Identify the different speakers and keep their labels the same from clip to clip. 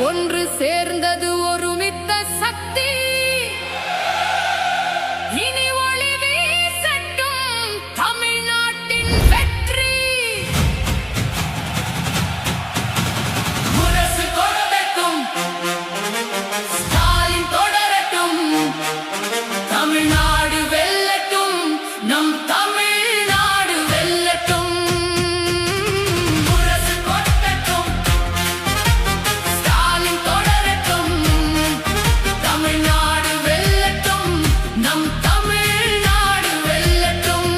Speaker 1: ஒன்று சேர்ந்தது ஒருமித்த சக்தி. இனி ஒளி வீசட்டும் தமிழ்நாட்டின் வெற்றி. முரசு தொடரட்டும், ஸ்டாலின் தொடரட்டும், தமிழ்நாடு வெல்லட்டும், நம் தமிழ்நாடு வெல்லட்டும். முரசு கொட்டட்டும், ஸ்டாலின் தொடரட்டும், தமிழ்நாடு வெல்லட்டும், நம் தமிழ்நாடு வெல்லட்டும்.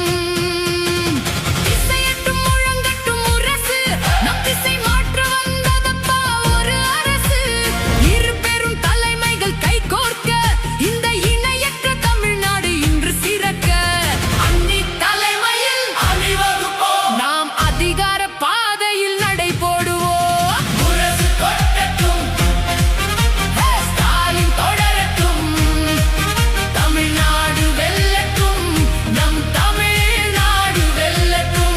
Speaker 1: இசையட்டும் முழங்கட்டும் முரசு, நம் திசை மாற்ற வந்ததப்பா ஒரு அரசு. இரு பெரும் தலைமைகள் கைகோர்க்க இந்த இணையற்ற தமிழ்நாடு இன்று சிறக்க. அன்னி தலைமையில் அணிவகுப்போம், நாம் அதிகார பாதையில் நடை போடுவோம். முரசு கொட்டட்டும், ஸ்டாலின் தொடரட்டும், தமிழ்நாடு வெல்லட்டும், நம் தமிழ்நாடு வெல்லட்டும்.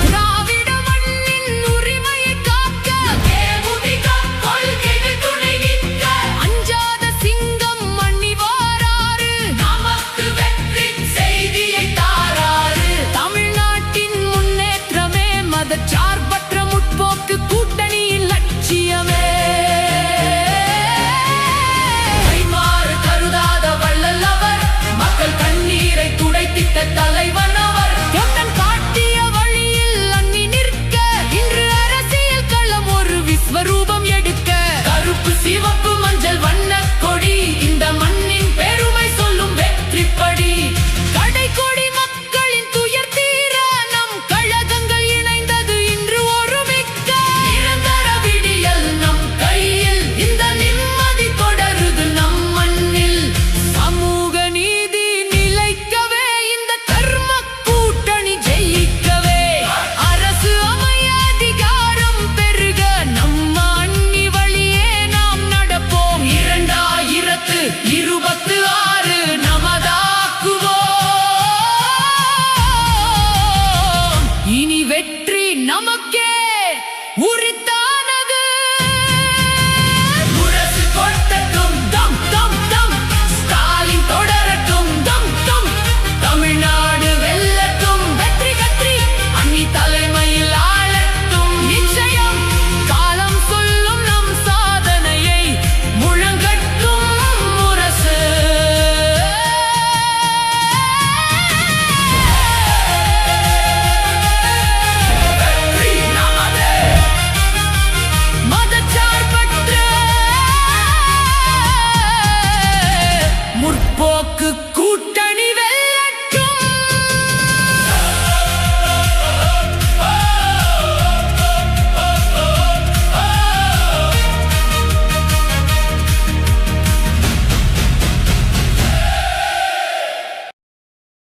Speaker 1: திராவிட மண்ணின் உரிமையை காக்க, தேமுதிக கொள்கைகள் துணை நிற்க, அஞ்சாத சிங்கம் மண்ணி வாராரு, நமக்கு வெற்றி செய்தியை தாராரு. தமிழ்நாட்டின் முன்னேற்றமே மதச்சார்பற்ற முற்போக்கு கூட்டணியின் லட்சியமே. கைமாறு கருதாத வள்ளல் அவர், மக்கள் கண்ணீரை துடைத்திட்ட தலைவன் அவர். தொண்டன் காட்டிய வழியில் அன்னி நிற்க, இன்று அரசியல் களம் ஒரு விஸ்வரூப